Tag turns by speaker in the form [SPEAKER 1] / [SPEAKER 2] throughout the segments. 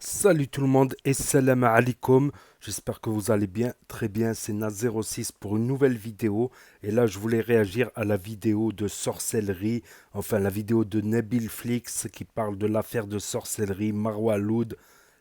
[SPEAKER 1] Salut tout le monde et salam alaikum. J'espère que vous allez bien, très bien. C'est Na06 pour une nouvelle vidéo. Et là, je voulais réagir à la vidéo de sorcellerie, enfin la vidéo de Nabil Flix qui parle de l'affaire de sorcellerie Marwa Loud,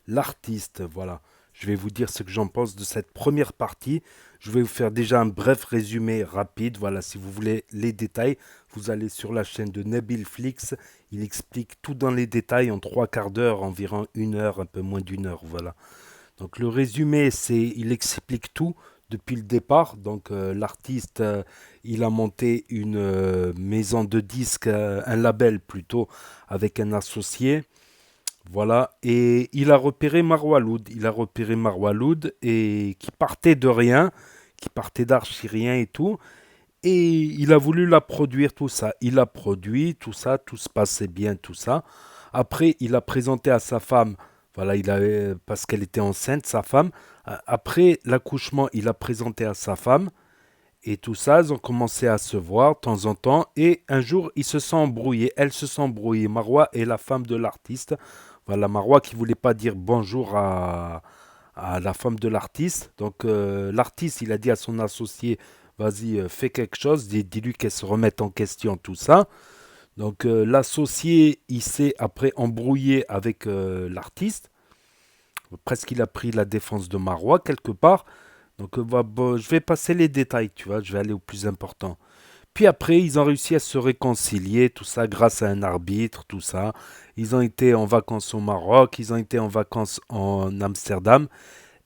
[SPEAKER 1] l'artiste. Voilà. Je vais vous dire ce que j'en pense de cette première partie. Je vais vous faire déjà un bref résumé rapide. Voilà, si vous voulez les détails, vous allez sur la chaîne de Nabil Flix. Il explique tout dans les détails en trois quarts d'heure, environ une heure, un peu moins d'une heure. Voilà. Donc le résumé, c'est il explique tout depuis le départ. Donc l'artiste, il a monté une maison de disques, un label plutôt, avec un associé. Voilà, et il a repéré Marwaloud. Il a repéré Marwaloud et qui partait de rien, qui partait d'archi rien et tout. Et il a voulu la produire, tout ça. Il a produit, tout ça, tout se passait bien, tout ça. Après, il a présenté à sa femme, voilà, parce qu'elle était enceinte, sa femme. Après l'accouchement, il a présenté à sa femme. Et tout ça, ils ont commencé à se voir de temps en temps. Et un jour, ils se sont embrouillés. Elle se sont embrouillées. Marwa est la femme de l'artiste. Voilà, Marwa qui voulait pas dire bonjour à la femme de l'artiste. Donc l'artiste, il a dit à son associé, vas-y, fais quelque chose, dis-lui qu'elle se remette en question, tout ça. Donc l'associé, il s'est après embrouillé avec l'artiste. Presque il a pris la défense de Marwa quelque part. Donc bon, je vais passer les détails, tu vois, je vais aller au plus important. Puis après, ils ont réussi à se réconcilier, tout ça, grâce à un arbitre, tout ça. Ils ont été en vacances au Maroc, ils ont été en vacances en Amsterdam.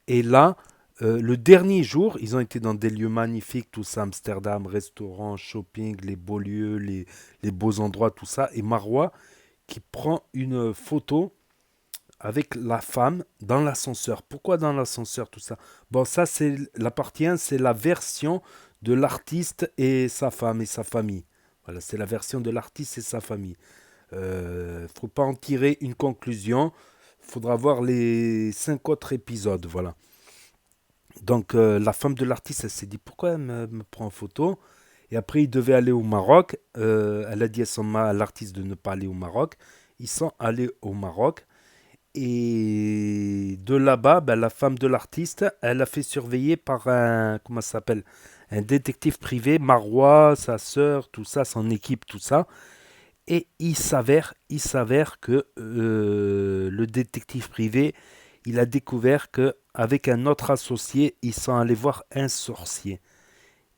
[SPEAKER 1] Et là, le dernier jour, ils ont été dans des lieux magnifiques, tout ça, Amsterdam, restaurants, shopping, les beaux lieux, les beaux endroits, tout ça. Et Marwa qui prend une photo avec la femme dans l'ascenseur. Pourquoi dans l'ascenseur, tout ça? Bon, ça, c'est la partie 1, c'est la version de l'artiste et sa femme et sa famille. Voilà, c'est la version de l'artiste et sa famille. Faut pas en tirer une conclusion. Faudra voir les 5 autres épisodes, voilà. Donc la femme de l'artiste, elle s'est dit pourquoi elle me prend en photo. Et après, ils devaient aller au Maroc. Elle a dit à l'artiste de ne pas aller au Maroc. Ils sont allés au Maroc. Et de là-bas, ben, la femme de l'artiste, elle a fait surveiller par un, comment ça s'appelle, un détective privé, Marois, sa sœur, tout ça, son équipe, tout ça. Et il s'avère que le détective privé, il a découvert que avec un autre associé, ils sont allés voir un sorcier.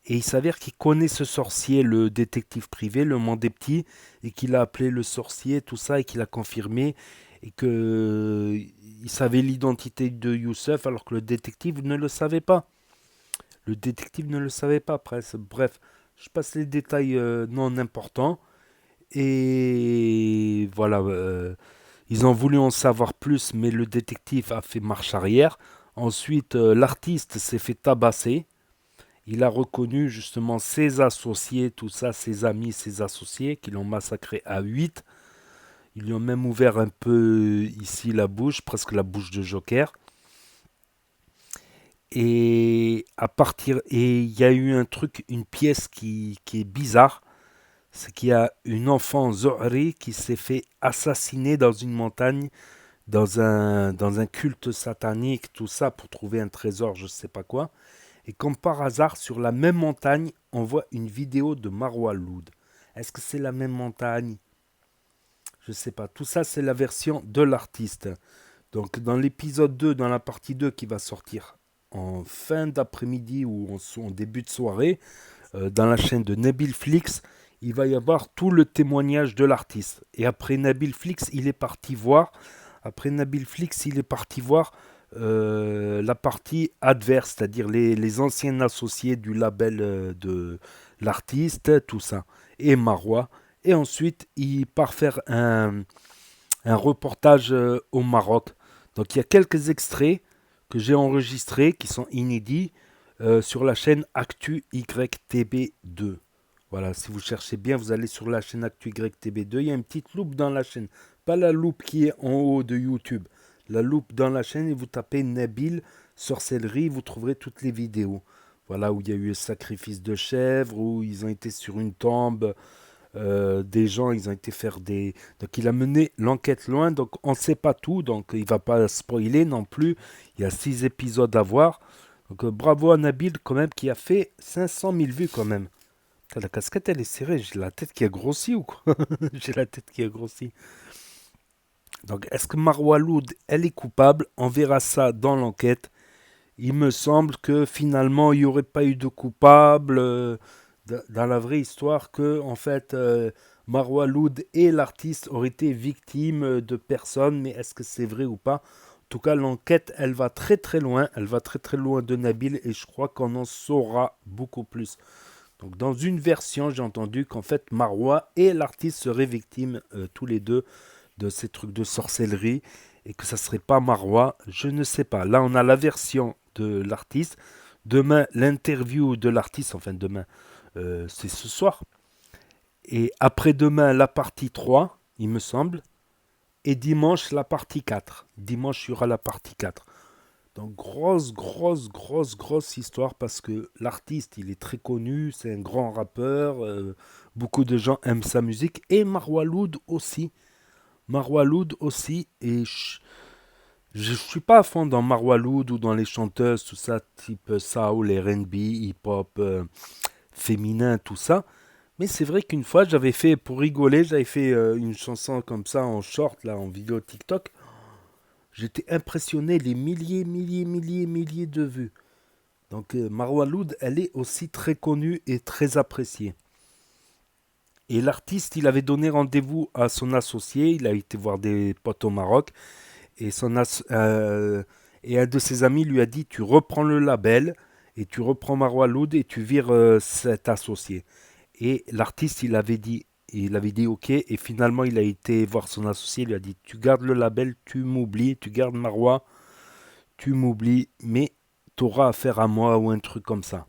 [SPEAKER 1] Et il s'avère qu'il connaît ce sorcier, le détective privé, le monde des petits, et qu'il a appelé le sorcier, tout ça, et qu'il a confirmé, et que il savait l'identité de Youssef, alors que le détective ne le savait pas. Le détective ne le savait pas, presque. Bref, je passe les détails non importants. Et voilà, ils ont voulu en savoir plus, mais le détective a fait marche arrière. Ensuite, l'artiste s'est fait tabasser. Il a reconnu justement ses associés, tout ça, ses amis, ses associés, qui l'ont massacré à 8. Ils lui ont même ouvert un peu ici la bouche, presque la bouche de Joker. Et il y a eu un truc, une pièce qui est bizarre, c'est qu'il y a une enfant Zohri qui s'est fait assassiner dans une montagne, dans un culte satanique, tout ça, pour trouver un trésor, je ne sais pas quoi. Et comme par hasard, sur la même montagne, on voit une vidéo de Marwa Loud. Est-ce que c'est la même montagne? Je ne sais pas. Tout ça, c'est la version de l'artiste. Donc, dans l'épisode 2, dans la partie 2 qui va sortir en fin d'après-midi ou en début de soirée, dans la chaîne de Nabil Flix, il va y avoir tout le témoignage de l'artiste. Et après Nabil Flix, il est parti voir. Après Nabil Flix, il est parti voir la partie adverse, c'est-à-dire les anciens associés du label de l'artiste, tout ça, et Marois. Et ensuite, il part faire un reportage au Maroc. Donc il y a quelques extraits que j'ai enregistrés qui sont inédits sur la chaîne Actu YTB2. Voilà, si vous cherchez bien, vous allez sur la chaîne Actu YTB2. Il y a une petite loupe dans la chaîne. Pas la loupe qui est en haut de YouTube. La loupe dans la chaîne et vous tapez Nabil sorcellerie, vous trouverez toutes les vidéos. Voilà, où il y a eu le sacrifice de chèvre, où ils ont été sur une tombe, des gens, ils ont été faire des... Donc il a mené l'enquête loin, donc on ne sait pas tout, donc il va pas spoiler non plus. Il y a 6 épisodes à voir. Donc bravo à Nabil quand même qui a fait 500 000 vues quand même. Putain, la casquette elle est serrée, j'ai la tête qui a grossi ou quoi? J'ai la tête qui a grossi. Donc est-ce que Marwa Loud elle est coupable? On verra ça dans l'enquête. Il me semble que finalement il n'y aurait pas eu de coupable dans la vraie histoire que en fait Marwa Loud et l'artiste auraient été victimes de personnes, mais est-ce que c'est vrai ou pas? En tout cas, l'enquête, elle va très très loin, elle va très très loin de Nabil et je crois qu'on en saura beaucoup plus. Donc dans une version, j'ai entendu qu'en fait Marwa et l'artiste seraient victimes tous les deux de ces trucs de sorcellerie et que ça serait pas Marwa, je ne sais pas. Là, on a la version de l'artiste. Demain, l'interview de l'artiste, enfin demain, c'est ce soir. Et après-demain, la partie 3 il me semble. Et dimanche, la partie 4. Dimanche, il y aura la partie 4. Donc, grosse histoire parce que l'artiste, il est très connu, c'est un grand rappeur. Beaucoup de gens aiment sa musique. Et Marwa Loud aussi. Marwa Loud aussi. Et je suis pas à fond dans Marwa Loud ou dans les chanteuses, tout ça, type soul, R&B, hip-hop, féminin, tout ça. Mais c'est vrai qu'une fois, j'avais fait, pour rigoler, j'avais fait une chanson comme ça en short, là, en vidéo TikTok. J'étais impressionné, les milliers de vues. Donc Marwa Loud, elle est aussi très connue et très appréciée. Et l'artiste, il avait donné rendez-vous à son associé, il a été voir des potes au Maroc. Et, et un de ses amis lui a dit tu reprends le label et tu reprends Marwa Loud et tu vires cet associé. Et l'artiste il avait dit ok et finalement il a été voir son associé, il lui a dit tu gardes le label, tu m'oublies, tu gardes Marwa, tu m'oublies, mais tu auras affaire à moi ou un truc comme ça.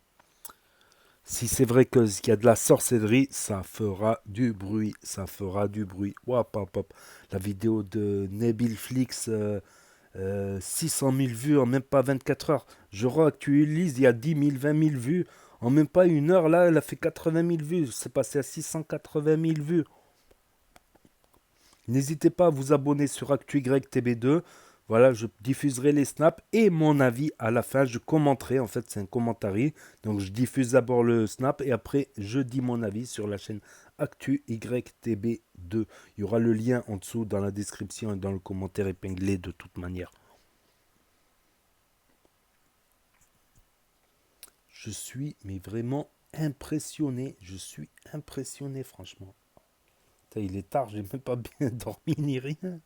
[SPEAKER 1] Si c'est vrai qu'il y a de la sorcellerie, ça fera du bruit, ça fera du bruit. Wap, wap, wap. La vidéo de Nabil Flix, 600 000 vues en même pas 24 heures. Je réactualise, il y a 10 000, 20 000 vues. En même pas une heure, là, elle a fait 80 000 vues. C'est passé à 680 000 vues. N'hésitez pas à vous abonner sur ActuYTB2. Voilà, je diffuserai les snaps et mon avis à la fin. Je commenterai, en fait, c'est un commentary. Donc, je diffuse d'abord le snap et après, je dis mon avis sur la chaîne ActuYTB2. Il y aura le lien en dessous dans la description et dans le commentaire épinglé de toute manière. Je suis mais vraiment impressionné. Je suis impressionné, franchement. Putain, il est tard, j'ai même pas bien dormi ni rien.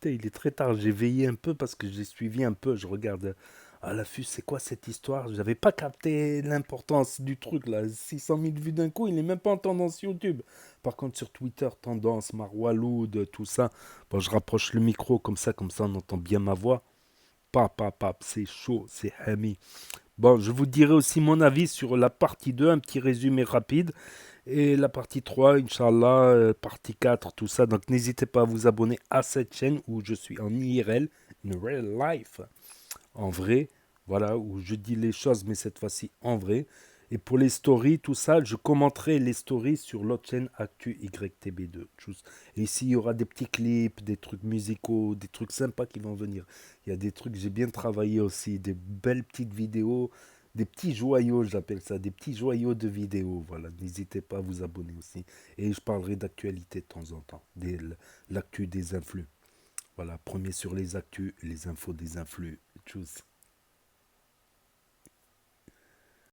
[SPEAKER 1] Putain, il est très tard, j'ai veillé un peu parce que j'ai suivi un peu. Je regarde à l'affût, c'est quoi cette histoire? J'avais pas capté l'importance du truc là. 600 000 vues d'un coup, il est même pas en tendance YouTube. Par contre, sur Twitter, tendance, Marwaloud, tout ça. Bon, je rapproche le micro comme ça on entend bien ma voix. Pap, c'est chaud, c'est hami. Bon, je vous dirai aussi mon avis sur la partie 2, un petit résumé rapide. Et la partie 3, Inch'Allah, partie 4, tout ça. Donc n'hésitez pas à vous abonner à cette chaîne où je suis en IRL, in real life, en vrai. Voilà, où je dis les choses, mais cette fois-ci en vrai. Et pour les stories, tout ça, je commenterai les stories sur l'autre chaîne Actu YTB2. Et ici, il y aura des petits clips, des trucs musicaux, des trucs sympas qui vont venir. Il y a des trucs, j'ai bien travaillé aussi, des belles petites vidéos, des petits joyaux, j'appelle ça, des petits joyaux de vidéos. Voilà, n'hésitez pas à vous abonner aussi. Et je parlerai d'actualité de temps en temps, l'actu des influx. Voilà, premier sur les actus, les infos des influx. Tchuss.